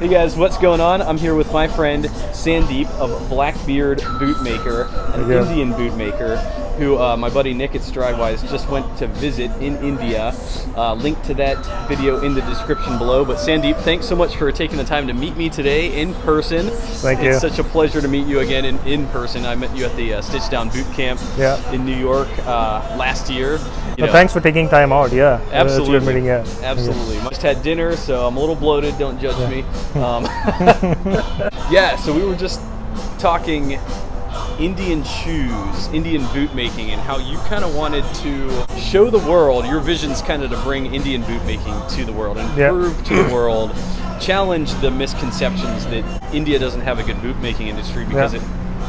Hey guys, what's going on? I'm here with my friend Sandeep of Blackbeard Bootmaker, an Indian bootmaker, who my buddy Nick at Stridewise just went to visit in India. Link to that video in the description below. But Sandeep, thanks so much for taking the time to meet me today in person. Thank you. It's such a pleasure to meet you again in person. I met you at the Stitch Down Boot Camp in New York last year. Thanks for taking time out. Yeah, absolutely. Meeting, Absolutely. Just had dinner, so I'm a little bloated. Don't judge me. So we were just talking Indian shoes, Indian boot making, and how you kind of wanted to show the world, your vision's kind of to bring Indian boot making to the world and prove to the world, challenge the misconceptions that India doesn't have a good boot making industry, because it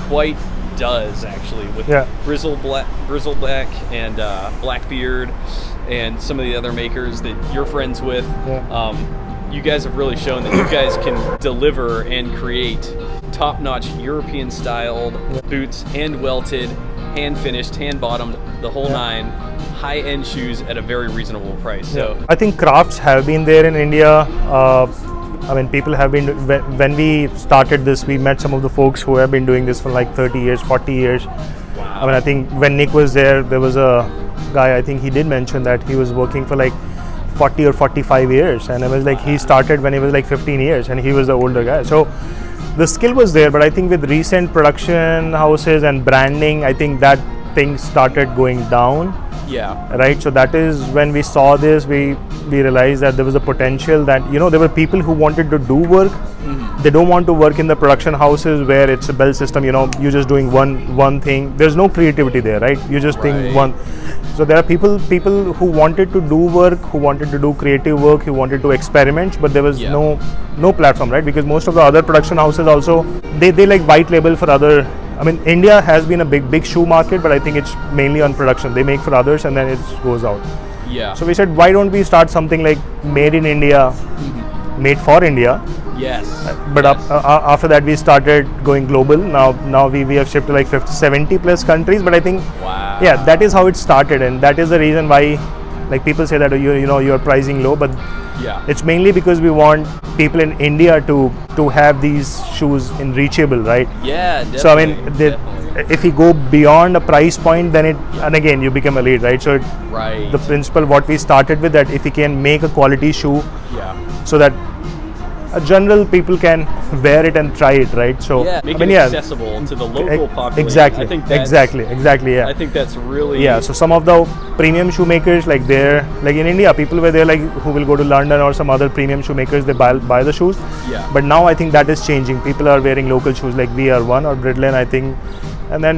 quite does actually, with Bristle Black and Blackbeard and some of the other makers that you're friends with. You guys have really shown that you guys can deliver and create top-notch European-styled boots, hand-welted, hand-finished, hand-bottomed, the whole nine, high-end shoes at a very reasonable price. So I think crafts have been there in India. I mean, people have been, when we started this, we met some of the folks who have been doing this for like 30 years, 40 years. Wow. I mean, I think when Nick was there was a guy, I think he did mention that he was working for like 40 or 45 years, and it was like he started when he was like 15 years and he was the older guy. So the skill was there, but I think with recent production houses and branding, I think that thing started going down. Right. So that is when we saw this, we realized that there was a potential that, there were people who wanted to do work. They don't want to work in the production houses where it's a bell system, you're just doing one thing. There's no creativity there, right? You just think one. So there are people who wanted to do work, who wanted to do creative work, who wanted to experiment, but there was no platform, right? Because most of the other production houses also, they like white label for other. I mean, India has been a big shoe market, but I think it's mainly on production. They make for others and then it goes out. So we said, why don't we start something like made in India, made for India? But after that, we started going global. Now we have shipped to like 70 plus countries. But I think, that is how it started, and that is the reason why, like, people say that you're pricing low, but it's mainly because we want people in India to have these shoes in reachable, right? So I mean, if you go beyond a price point, then and again you become a lead, right? So the principle what we started with, that if you can make a quality shoe, so that a general people can wear it and try it, right? So make it accessible to the local population. Exactly. I think exactly. I think that's really So some of the premium shoemakers, like in India, people were there, like who will go to London or some other premium shoemakers, they buy the shoes. But now I think that is changing. People are wearing local shoes like VR1 or Bridlin, I think, and then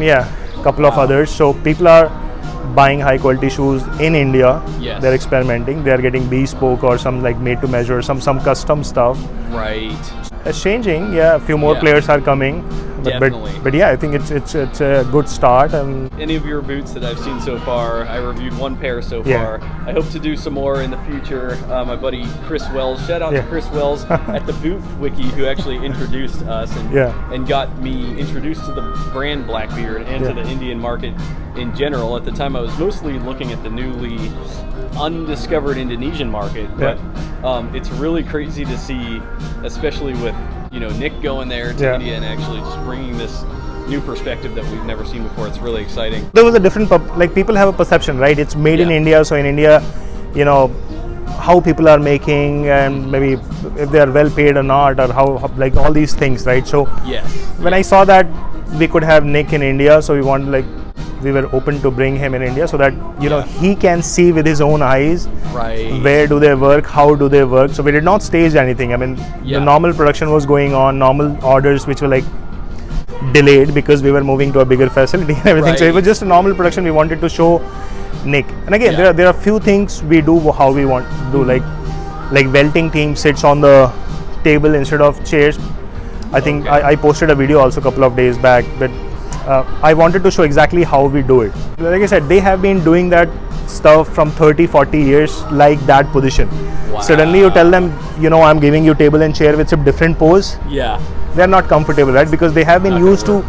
couple of others. So people are buying high quality shoes in India. They're experimenting, they're getting bespoke or some like made to measure, some custom stuff. It's changing. A few more players are coming, but I think it's a good start. And any of your boots that I've seen so far, I reviewed one pair so far. I hope to do some more in the future. My buddy Chris Wells, shout out to Chris Wells at the Boot Wiki, who actually introduced us and got me introduced to the brand Blackbeard and to the Indian market in general. At the time, I was mostly looking at the newly undiscovered Indonesian market, but it's really crazy to see, especially with Nick going there to India and actually just bringing this new perspective that we've never seen before. It's really exciting. There was a different like people have a perception, right? It's made in India, so in India, how people are making, and maybe if they are well paid or not, or how like all these things, right? So when I saw that we could have Nick in India, so we were open to bring him in India, so that he can see with his own eyes where do they work, how do they work. So we did not stage anything. I mean, the normal production was going on, normal orders which were like delayed because we were moving to a bigger facility and everything. So it was just a normal production. We wanted to show Nick. And again, there are few things we do how we want to do, like welting team sits on the table instead of chairs. I think I posted a video also a couple of days back, but I wanted to show exactly how we do it. Like I said, they have been doing that stuff from 30-40 years, like that position. Suddenly you tell them, I'm giving you table and chair with a different pose. They're not comfortable, right? Because they have been used to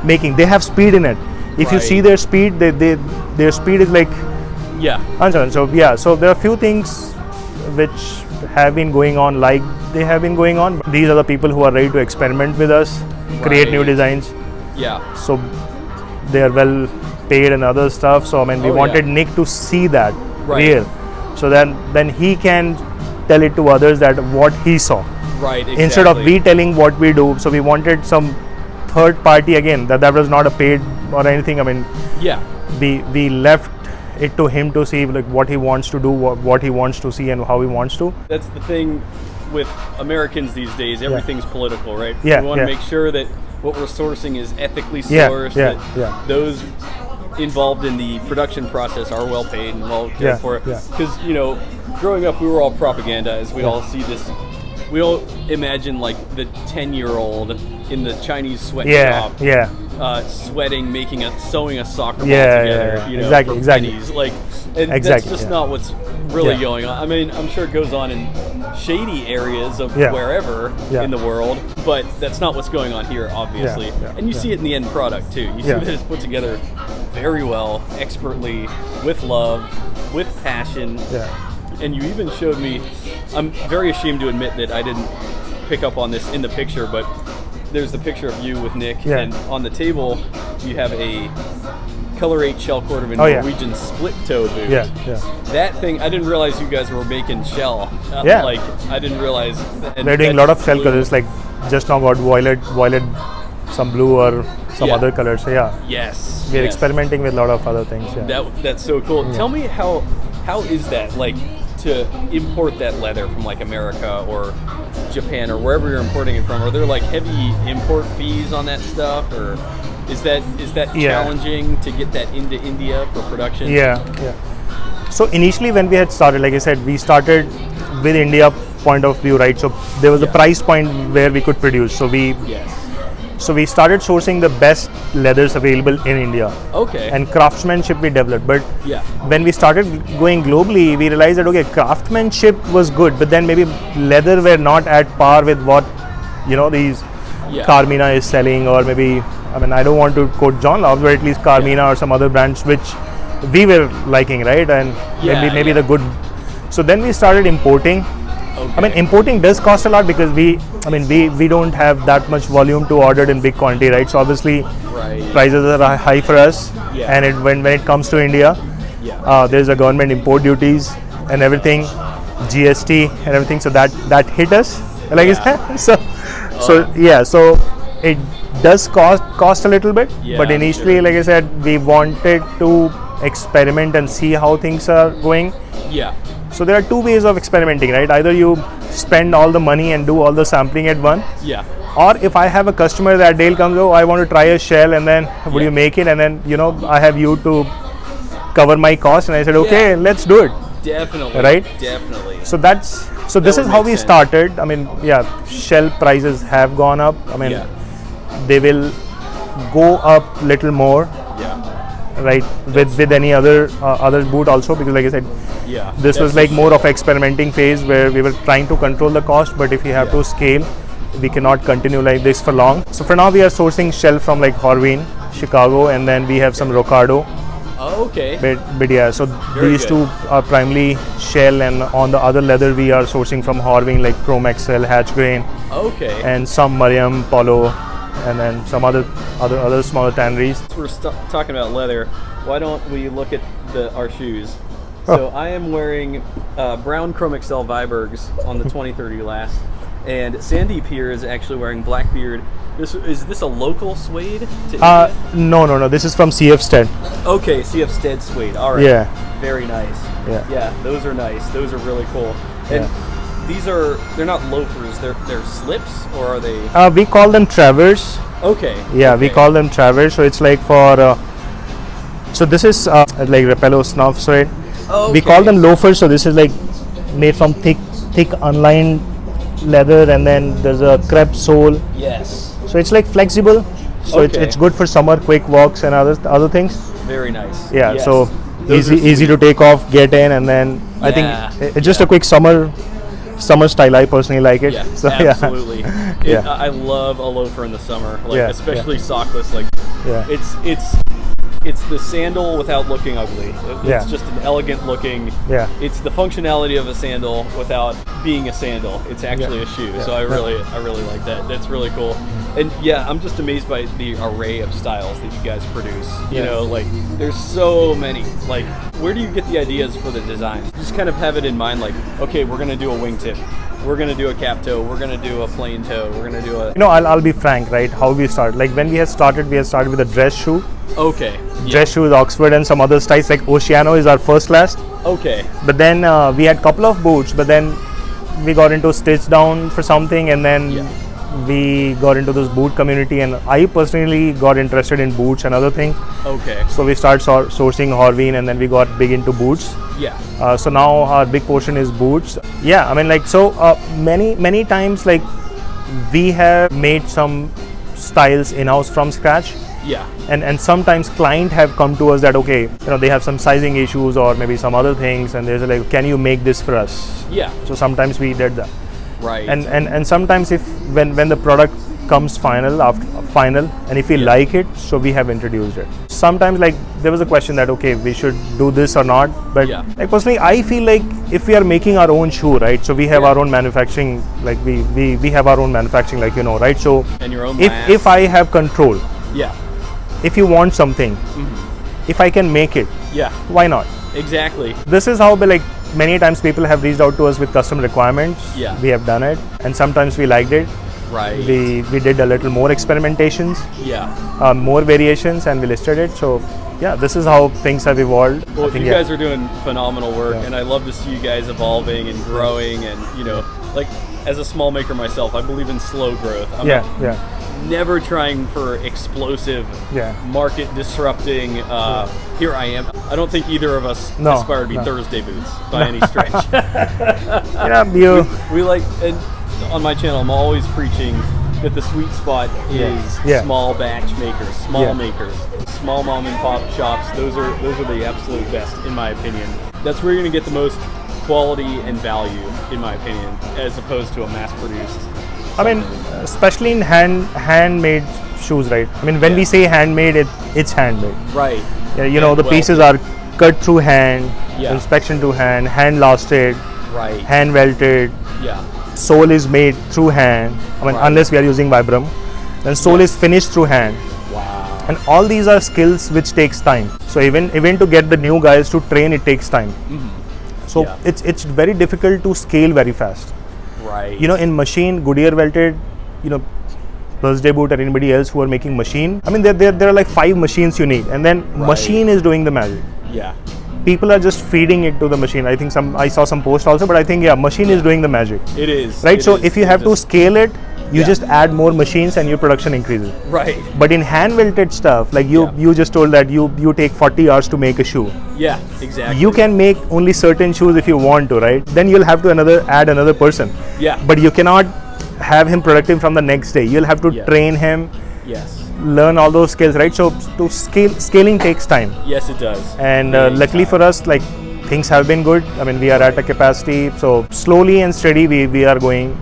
making. They have speed in it. If you see their speed, their speed is like so there are few things which have been going on like they have been going on. But these are the people who are ready to experiment with us, create new designs. Yeah. So they are well paid and other stuff. So I mean, we wanted Nick to see that real, so then he can tell it to others that what he saw. Right. Exactly. Instead of we telling what we do. So we wanted some third party again. That was not a paid or anything. I mean, we left it to him to see like what he wants to do, what he wants to see, and how he wants to. That's the thing with Americans these days. Everything's political, right? Yeah. We want to make sure that what we're sourcing is ethically sourced. That those involved in the production process are well paid and well cared for. Because growing up, we were all propaganda. As we all see this, we all imagine like the 10-year-old in the Chinese sweatshop. Sweating, sewing a soccer ball together. Exactly. Pennies. Like, and that's just not what's really going on. I mean, I'm sure it goes on in shady areas of wherever in the world, but that's not what's going on here, obviously. And you see it in the end product too. You see that it's put together very well, expertly, with love, with passion. And you even showed me, I'm very ashamed to admit that I didn't pick up on this in the picture, but there's the picture of you with Nick, and on the table you have a color 8 shell cord of a Norwegian split toe boot. That thing, I didn't realize you guys were making shell. Like, I didn't realize. They're doing a lot of shell colors, like just now got violet, some blue or some other colors. So we're experimenting with a lot of other things. That's so cool. Tell me how is that like to import that leather from like America or Japan or wherever you're importing it from? Are there like heavy import fees on that stuff, or is that challenging to get that into India for production? So initially when we had started, like I said, we started with India point of view, right? So there was a price point where we could produce. So we started sourcing the best leathers available in India. And craftsmanship we developed. But when we started going globally, we realized that craftsmanship was good, but then maybe leather were not at par with what these Carmina is selling, or maybe, I mean, I don't want to quote John Love, but at least Carmina or some other brands which we were liking, right? And maybe the good. So then we started importing. I mean, importing does cost a lot because we don't have that much volume to order in big quantity, right? So obviously prices are high for us, and when it comes to India, there's a government import duties and everything, GST and everything, so that hit us, like I said. So it does cost a little bit, but initially, like I said, we wanted to experiment and see how things are going. So there are two ways of experimenting, right? Either you spend all the money and do all the sampling at one. Or if I have a customer that Dale comes, I want to try a shell, and then would you make it? And then I have you to cover my cost, and I said, okay, let's do it. Definitely. Right? Definitely. So this is how we started. I mean, shell prices have gone up. I mean, they will go up little more. Right, with any other boot also, because like I said, this was like more of experimenting phase where we were trying to control the cost, but if we have to scale, we cannot continue like this for long. So for now we are sourcing shell from like Horween, Chicago, and then we have some Rocado. But so these two are primarily shell, and on the other leather we are sourcing from Horween, like Chrome XL, Hatch Grain, and some Mariam, Polo, and then some other smaller tanneries. We're talking about leather. Why don't we look at our shoes? So I am wearing brown Chrome XL Vibergs on the 2030 last, and Sandeep here is actually wearing Blackbeard. Is this a local suede to India? No. This is from CF Stead. Okay, CF Stead suede. All right. Very nice. Those are nice. Those are really cool. And they're not loafers, they're slips, or are they? We call them Travers. We call them Travers. So it's like for so this is like Repello snuff suede. We call them loafers. So this is like made from thick unlined leather, and then there's a crepe sole. So it's like flexible. So it's good for summer quick walks and other things. Very nice. So easy to take off, get in, and then I think it's just a quick summer style. I personally like it. Absolutely. I love a loafer in the summer, like especially sockless. Like it's It's the sandal without looking ugly. It's Yeah. just an elegant looking. Yeah. It's the functionality of a sandal without being a sandal. It's actually Yeah. a shoe. Yeah. So I really like that. That's really cool. And yeah, I'm just amazed by the array of styles that you guys produce. You Yeah. know, like there's so many. Like, where do you get the ideas for the designs? Just kind of have it in mind, like, okay, we're gonna do a wingtip. We're gonna do a cap toe. We're gonna do a plain toe. We're gonna do a. You know, I'll be frank, right? How we start? Like when we have started with a dress shoe. Okay. Yeah. Dress shoes, Oxford, and some other styles like Oceano is our first last. Okay. But then we had couple of boots, but then we got into stitch down for something, and then Yeah. we got into this boot community, and I personally got interested in boots and other things. Okay. So we started sourcing Horveen, and then we got big into boots. Yeah. So now our big portion is boots. Yeah, I mean, like, so many times, like, we have made some styles in-house from scratch. Yeah. And sometimes client have come to us that, okay, you know, they have some sizing issues or maybe some other things, and they're like, can you make this for us? Yeah. So sometimes we did that. Right. And sometimes when the product comes final, and if we like it, so we have introduced it. Sometimes, like, there was a question that, okay, we should do this or not, but Yeah. like personally I feel like if we are making our own shoe, right, so we have Yeah. our own manufacturing, like we have our own manufacturing, like, you know, right, so And your own if I have control, Yeah. if you want something, if I can make it, Yeah. why not? Exactly. This is how, like, many times people have reached out to us with custom requirements. Yeah. We have done it, and sometimes we liked it. Right. We did a little more experimentations, Yeah. more variations, and we listed it. So yeah, this is how things have evolved. Well, I think, you yeah. guys are doing phenomenal work, Yeah. and I love to see you guys evolving and growing. And you know, like as a small maker myself, I believe in slow growth. I'm Yeah, yeah, never trying for explosive, yeah. market disrupting. Here I am. I don't think either of us No, aspire to be no. Thursday boots by any stretch. Yeah, you. We like, and on my channel, I'm always preaching that the sweet spot is Yeah. small batch makers, small Yeah. makers, small mom and pop shops. Those are the absolute best, in my opinion. That's where you're gonna get the most quality and value, in my opinion, as opposed to a mass-produced. I mean, especially in handmade shoes, right? I mean, when Yeah. we say handmade, it's handmade. Right. Yeah, you know, the Well, pieces are cut through hand, Yeah. inspection to hand lasted, Right. hand welted. Yeah. Sole is made through hand. I mean, Right. unless we are using Vibram, then sole is finished through hand. Wow. And all these are skills which takes time. So even to get the new guys to train, it takes time. So Yeah. it's very difficult to scale very fast. Right. You know, in machine, Goodyear welted, you know, Birthday Boot or anybody else who are making machine. I mean, there are like 5 machines you need, and then Right. machine is doing the magic. Yeah. People are just feeding it to the machine. I think I saw some post also, but I think machine is doing the magic. It is. Right, It so is. if you It have to just- scale it, you Yeah. just add more machines and your production increases. Right. But in hand welted stuff, like Yeah. you just told that you take 40 hours to make a shoe. Yeah. Exactly. You can make only certain shoes if you want to, right? Then you'll have to add another person. Yeah. But you cannot have him productive from the next day. You'll have to Yeah. train him, Yes. learn all those skills, right? So to scaling takes time. Yes, it does. And Big luckily time. for us, like, things have been good. I mean, we are at a capacity, so slowly and steady we are going,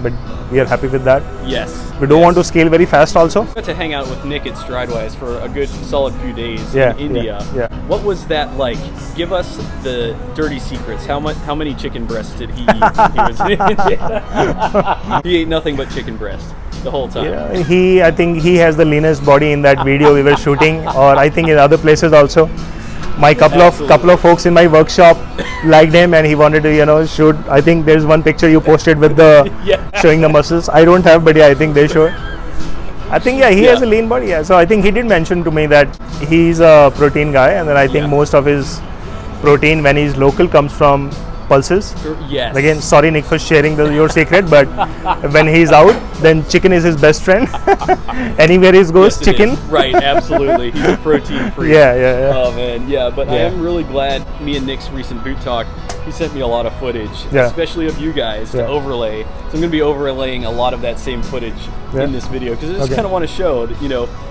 but we are happy with that. Yes. We don't yes. want to scale very fast also. I got to hang out with Nick at Stridewise for a good solid few days Yeah, in India. yeah. What was that like? Give us the dirty secrets. How many chicken breasts did he eat when he was in India? He ate nothing but chicken breast the whole time. Yeah, I think he has the leanest body in that video we were shooting, or I think in other places also. My couple of folks in my workshop liked him, and he wanted to shoot. I think there's one picture you posted with the Yeah. showing the muscles. I don't have, but yeah, I think they show. I think he has a lean body. Yeah, so I think he did mention to me that he's a protein guy, and then I think most of his protein when he's local comes from pulses. Yes. Again, sorry Nick for sharing your secret, but when he's out, then chicken is his best friend. Anywhere he goes, Yes, it chicken. is. Right, absolutely. He's a protein freak. Yeah. Oh man, yeah. But I Yeah. am really glad me and Nick's recent boot talk, he sent me a lot of footage, Yeah. especially of you guys to Yeah. overlay. So I'm going to be overlaying a lot of that same footage Yeah. in this video because I just Okay. kind of want to show,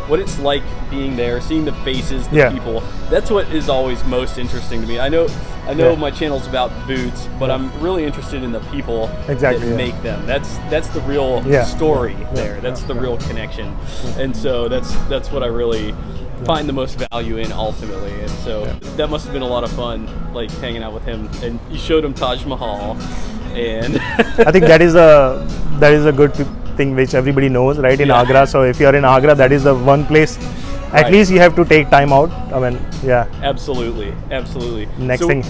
what it's like being there, seeing the faces, the Yeah. people. That's what is always most interesting to me. I know Yeah. my channel's about boots, but I'm really interested in the people Exactly, that yeah. make them. That's the real Yeah. story Yeah. there. That's Yeah. the real connection. And so that's what I really find the most value in ultimately. And so that must have been a lot of fun, like hanging out with him. And you showed him Taj Mahal, and I think that is a good thing which everybody knows, right? In Agra. So if you're in Agra, that is the one place. At least you have to take time out. I mean, Absolutely. Next so thing.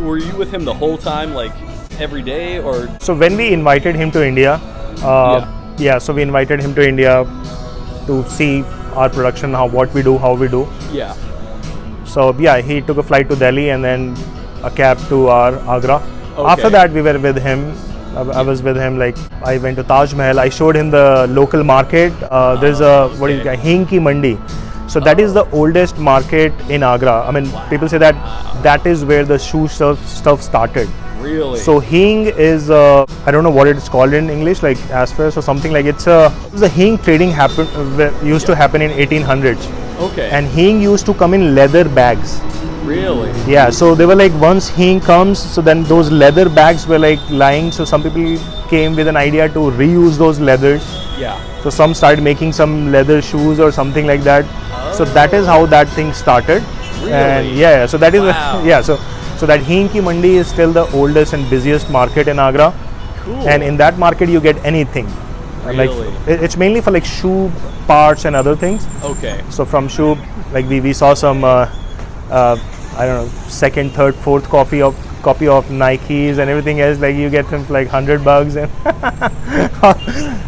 Were you with him the whole time, like every day, or? So when we invited him to India, so we invited him to India to see our production, what we do, how we do. Yeah. So he took a flight to Delhi and then a cab to our Agra. Okay. After that, we were with him. I was with him. Like I went to Taj Mahal. I showed him the local market. There's Hing Ki Mandi. So that is the oldest market in Agra. I mean, people say that is where the shoe stuff started. Really? So Hing is I don't know what it's called in English, like Aspas or something like. It was a Hing trading used to happen in 1800s. Okay. And Hing used to come in leather bags. Really? Yeah. So they were like, once Hing comes, so then those leather bags were like lying. So some people came with an idea to reuse those leathers. Yeah. So some started making some leather shoes or something like that. Oh. So that is how that thing started. Really? And so that is wow. So that Hing Ki Mandi is still the oldest and busiest market in Agra. Cool. And in that market you get anything. Really? Like it's mainly for like shoe parts and other things. Okay. So from shoe, like we saw some I don't know, second, third, fourth copy of Nikes and everything else. Like you get them for like $100 and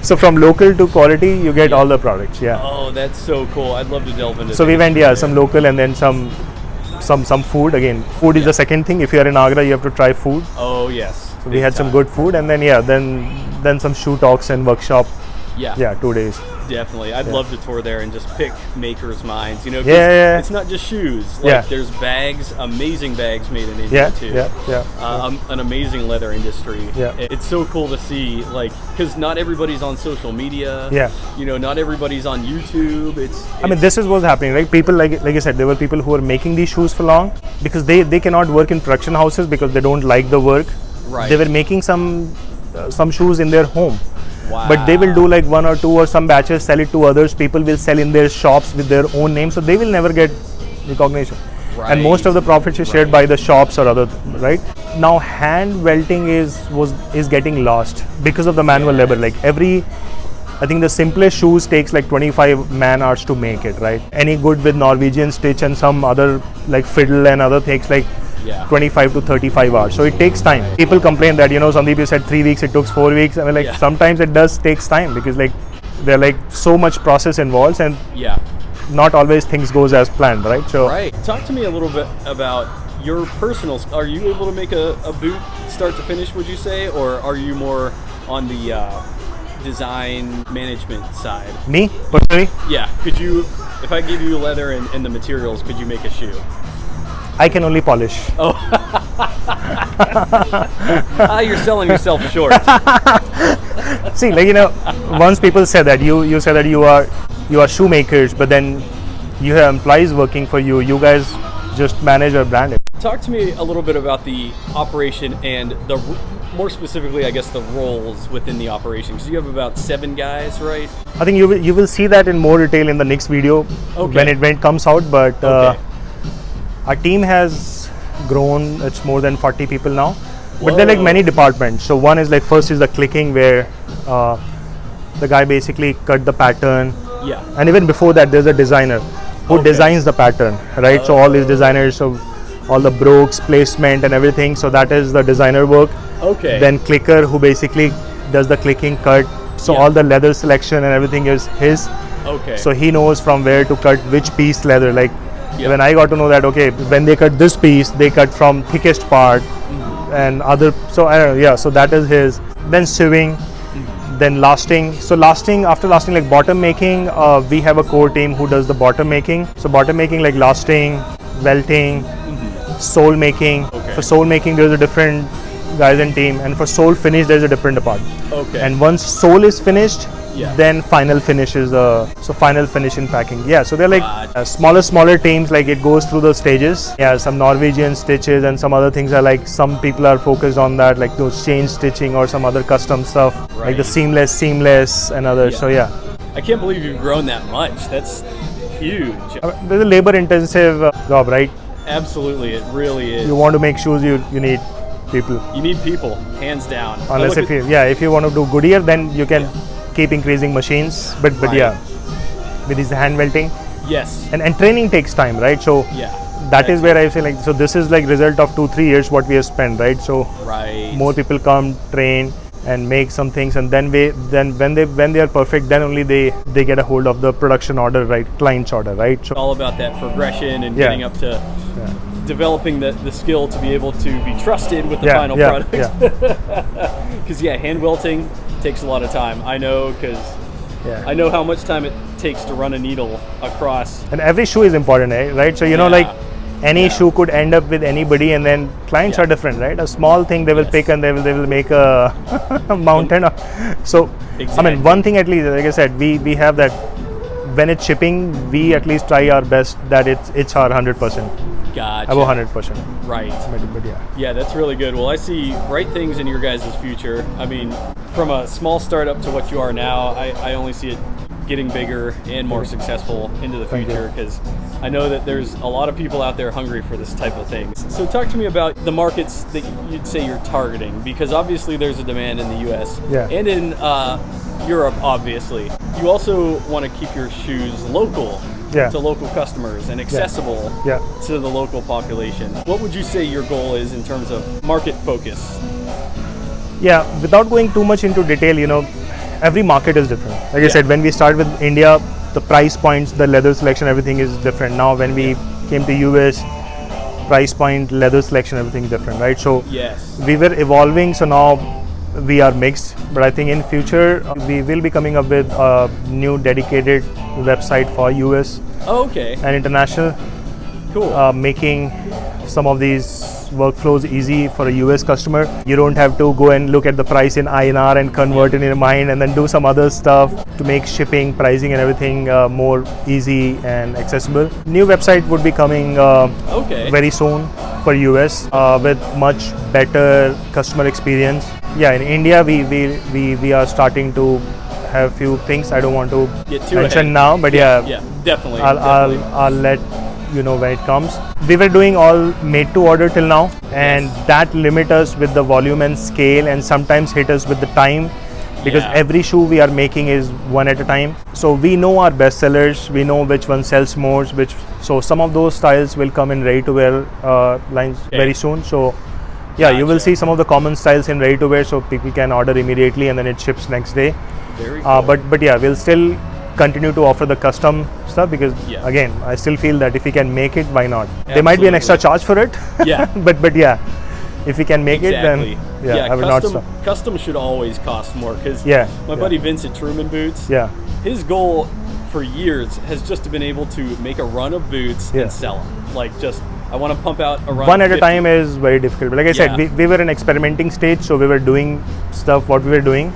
so from local to quality you get all the products. Yeah. Oh, that's so cool. I'd love to delve into. So we went some local and then some food. Again, food is the second thing. If you are in Agra, you have to try food. Oh yes. So we had some good food, and then then some shoe talks and workshop. Yeah, 2 days. Definitely. I'd love to tour there and just pick makers' minds. You know, 'cause it's not just shoes. Like there's bags, amazing bags made in India too. An amazing leather industry. Yeah. It's so cool to see, like, because not everybody's on social media. Yeah. You know, not everybody's on YouTube. I mean, this is what's happening, right? People, like I said, there were people who were making these shoes for long because they cannot work in production houses because they don't like the work. Right. They were making some shoes in their home. Wow. But they will do like 1 or 2 or some batches, sell it to others. People will sell in their shops with their own name, so they will never get recognition. Right. And most of the profits is shared by the shops or other, right? Now hand welting is getting lost because of the manual labor. Like I think the simplest shoes takes like 25 man hours to make it, right? Any good with Norwegian stitch and some other like fiddle and other takes like 25 to 35 hours. So it takes time. People complain that, Sandeep, you said 3 weeks, it took 4 weeks. I mean, sometimes it does takes time because like there are like so much process involved and not always things goes as planned, right? So talk to me a little bit about your personal. Are you able to make a boot start to finish, would you say, or are you more on the design management side? Me personally? Yeah. Could you, if I give you leather and the materials, could you make a shoe? I can only polish. Oh. You're selling yourself short. See, like, once people say that you say that you are shoemakers, but then you have employees working for you. You guys just manage or brand it. Talk to me a little bit about the operation and more specifically, I guess, the roles within the operation. Because you have about 7 guys, right? I think you will see that in more detail in the next video when it comes out. But our team has grown. It's more than 40 people now. But there are like many departments. So one is like, first is the clicking, where the guy basically cut the pattern. Yeah. And even before that, there's a designer who designs the pattern, right? So all these designers, so all the brooks, placement and everything. So that is the designer work. Okay. Then clicker, who basically does the clicking cut. So all the leather selection and everything is his. Okay. So he knows from where to cut which piece leather. Like when I got to know that, okay, when they cut this piece, they cut from thickest part and other. So I don't know, so that is his. Then sewing, then lasting. So after lasting, like bottom making, we have a core team who does the bottom making. So bottom making, like lasting, welting, sole making. For sole making, there's a different guys and team, and for sole finish, there's a different department. Okay. And once sole is finished, then final finish is final finish in packing. So they're like smaller teams. Like it goes through the stages. Some Norwegian stitches and some other things are like, some people are focused on that, like those chain stitching or some other custom stuff, like the seamless and others. So I can't believe you've grown that much. That's huge. There's a labor-intensive job, right? Absolutely, it really is. You want to make shoes, you need people. You need people, hands down. Unless if you want to do Goodyear, then you can keep increasing machines. But Right. yeah, with this hand welting Yes. and training takes time, right? So Yeah. that is where I feel like, so this is like result of 2-3 years what we have spent, right? So Right. more people come, train, and make some things, and then when they are perfect, then only they get a hold of the production order, right? Client's order, right? So All about that progression and Yeah. getting up to developing the skill to be able to be trusted with the Yeah, final yeah, product. Because hand welting takes a lot of time. I know, because I know how much time it takes to run a needle across. and every shoe is important, right? So like any shoe could end up with anybody, and then clients are different, right? A small thing they will pick and they will make a mountain. So I mean, one thing at least, like I said, we have that when it's shipping, we at least try our best that it's our 100%, Gotcha. above 100%. Right. But yeah. Yeah, that's really good. Well, I see bright things in your guys' future. I mean, from a small startup to what you are now, I only see it getting bigger and more successful into the future, because I know that there's a lot of people out there hungry for this type of thing. So talk to me about the markets that you'd say you're targeting, because obviously there's a demand in the US and in Europe, obviously. You also want to keep your shoes local to local customers and accessible to the local population. What would you say your goal is in terms of market focus? Yeah, without going too much into detail, every market is different. Like I said, when we started with India, the price points, the leather selection, everything is different. Now when we came to US, price point, leather selection, everything different, right? So we were evolving, so now we are mixed. But I think in future, we will be coming up with a new dedicated website for US and international. Cool. Making some of these workflows easy for a US customer. You don't have to go and look at the price in INR and convert in your mind and then do some other stuff to make shipping, pricing and everything more easy and accessible. New website would be coming very soon for US with much better customer experience. Yeah, in India we are starting to have few things I don't want to mention now, but definitely. I'll let you know when it comes. We were doing all made to order till now, and that limit us with the volume and scale, and sometimes hit us with the time, because every shoe we are making is one at a time. So we know our best sellers, we know which one sells more, so some of those styles will come in ready to wear lines very soon. So you will see some of the common styles in ready to wear, so people can order immediately and then it ships next day. Very cool. But we'll still continue to offer the custom stuff, because again, I still feel that if we can make it, why not? There might be an extra charge for it, but if we can make it, then I would not stop. Custom should always cost more, because my buddy Vince at Truman Boots, his goal for years has just been able to make a run of boots and sell them. Like, just I want to pump out a run one of at a time is very difficult. But like I said, we were in experimenting stage, so we were doing stuff what we were doing.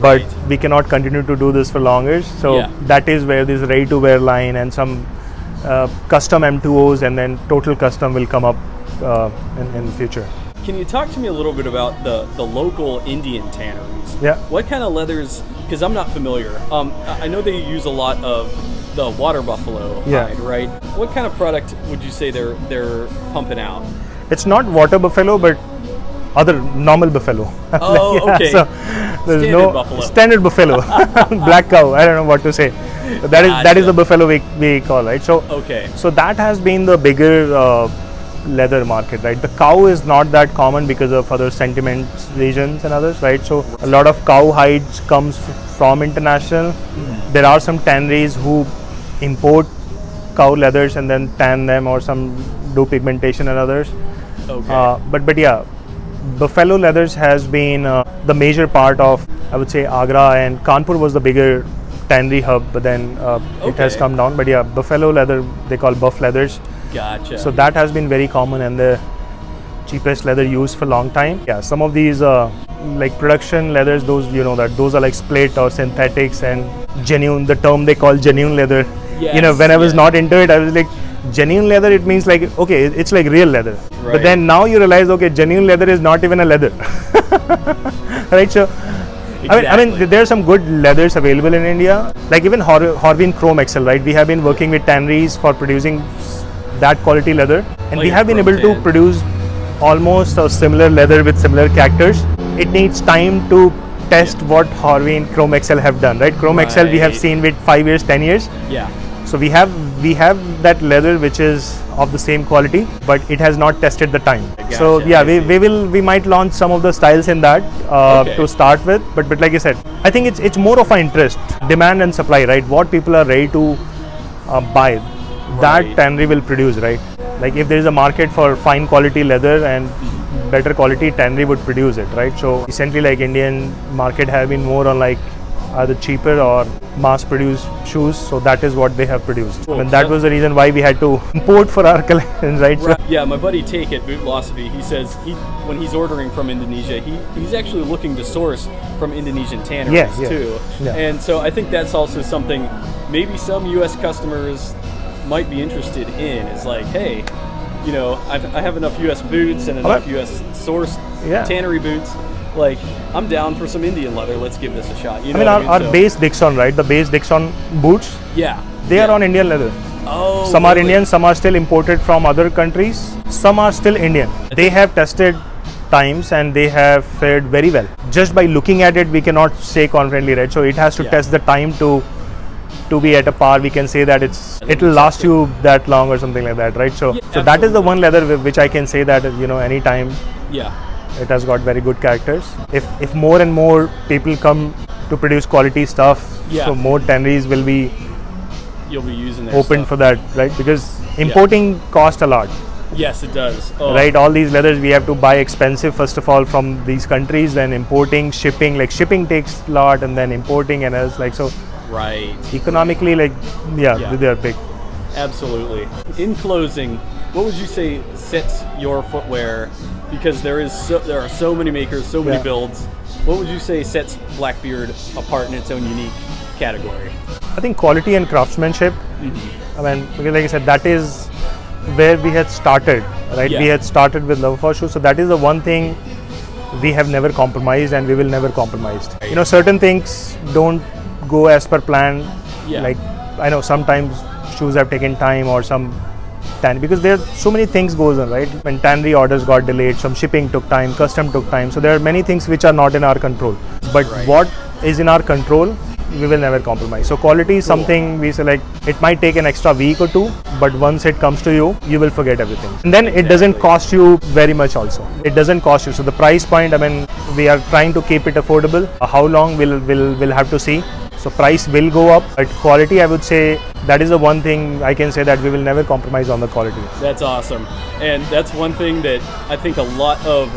But we cannot continue to do this for longer. So that is where this ready to wear line and some custom M2Os and then total custom will come up in the future. Can you talk to me a little bit about the local Indian tanneries? What kind of leathers, because I'm not familiar. I know they use a lot of the water buffalo hide, right? What kind of product would you say they're pumping out? It's not water buffalo, but other normal buffalo. Oh, okay. So there's standard buffalo. Standard buffalo, black cow. I don't know what to say. But that is the buffalo we call, right? So so that has been the bigger leather market, right? The cow is not that common because of other sentiments, regions and others, right? So a lot of cow hides comes from international. There are some tanneries who import cow leathers and then tan them, or some do pigmentation and others. But yeah, buffalo leathers has been the major part of, I would say, Agra, and Kanpur was the bigger tannery hub, but then it has come down. But yeah, buffalo leather, they call buff leathers. Gotcha. So that has been very common and the cheapest leather used for a long time. Yeah, some of these like production leathers, those those are like split or synthetics and genuine. The term they call genuine leather. When I was not into it, I was like, genuine leather, it means like, okay, it's like real leather. But then now you realize, okay, genuine leather is not even a leather. Right? So I mean, there are some good leathers available in India. Like even Horvin Chrome XL, right? We have been working with tanneries for producing that quality leather, and we have been able to produce almost a similar leather with similar characters. It needs time to test what Horvin Chrome XL have done, right? Chrome XL we have seen with 5 years, 10 years. Yeah. So we have that leather which is of the same quality, but it has not tested the time. Gotcha, so yeah, we might launch some of the styles in that to start with. But like I said, I think it's more of an interest, demand and supply, right? What people are ready to buy, that tannery will produce, right? Like if there is a market for fine quality leather and better quality, tannery would produce it, right? So recently, like Indian market have been more on like either cheaper or mass produced shoes, so that is what they have produced. Cool. And that was the reason why we had to import for our collections, right? So yeah, my buddy Take at Bootlosophy, he says when he's ordering from Indonesia, he's actually looking to source from Indonesian tanneries too. Yeah. And so I think that's also something maybe some US customers might be interested in, is like, hey, you know, I have enough US boots and enough US sourced tannery boots. Like, I'm down for some Indian leather. Let's give this a shot. You know, our base Dixon, right? The base Dixon boots. Yeah. They are on Indian leather. Oh. Some are Indian, some are still imported from other countries. Some are still Indian. They have tested times and they have fared very well. Just by looking at it, we cannot say confidently, right? So it has to test the time to be at a par. We can say that it will last you that long or something like that, right? So that is the one leather which I can say that, you know, anytime. Yeah. It has got very good characters. If more and more people come to produce quality stuff, so more tanneries will be using open for that, right? Because importing costs a lot. Yes, it does. Right, all these leathers we have to buy expensive first of all from these countries, then importing, shipping. Like shipping takes a lot, and then importing and else, like so. Right. Economically, like they are big. Absolutely. In closing, what would you say sets your footwear? Because there are so many makers, so many builds. What would you say sets Blackbeard apart in its own unique category? I think quality and craftsmanship. I mean, because like I said, that is where we had started, right? We had started with love for shoes, so that is the one thing we have never compromised, and we will never compromise. You know, certain things don't go as per plan. Like I know sometimes shoes have taken time, or some because there are so many things goes on, right? When tannery orders got delayed, some shipping took time, custom took time. So there are many things which are not in our control. But what is in our control, we will never compromise. So quality is something we say, like it might take an extra week or two, but once it comes to you, you will forget everything. And then it doesn't cost you very much also. It doesn't cost you. So the price point, I mean, we are trying to keep it affordable. How long we'll have to see. So price will go up, but quality, I would say, that is the one thing I can say that we will never compromise on the quality. That's awesome. And that's one thing that I think a lot of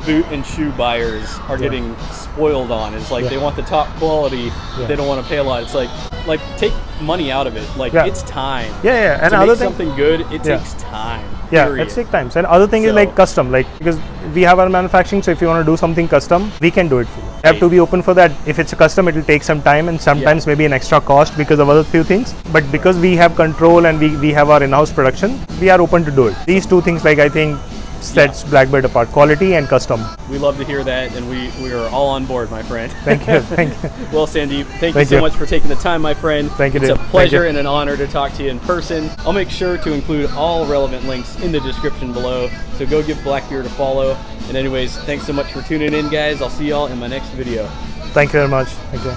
boot and shoe buyers are getting spoiled on. Is like they want the top quality, they don't want to pay a lot. It's like take money out of it. Like it's time. And to other make something good, it takes time. It takes time. And other thing is like custom, like because we have our manufacturing, so if you want to do something custom, we can do it for you. You have to be open for that. If it's a custom, it will take some time and sometimes maybe an extra cost because of other few things. But because we have control and we have our in-house production, we are open to do it. These two things, like I think, sets Blackbeard apart: quality and custom. We love to hear that, and we are all on board, my friend. Thank you. Well, Sandeep, thank you so much for taking the time, my friend. Thank you. It's a pleasure and an honor to talk to you in person. I'll make sure to include all relevant links in the description below, so go give Blackbeard a follow. And anyways, thanks so much for tuning in, guys. I'll see y'all in my next video. Thank you very much. Okay.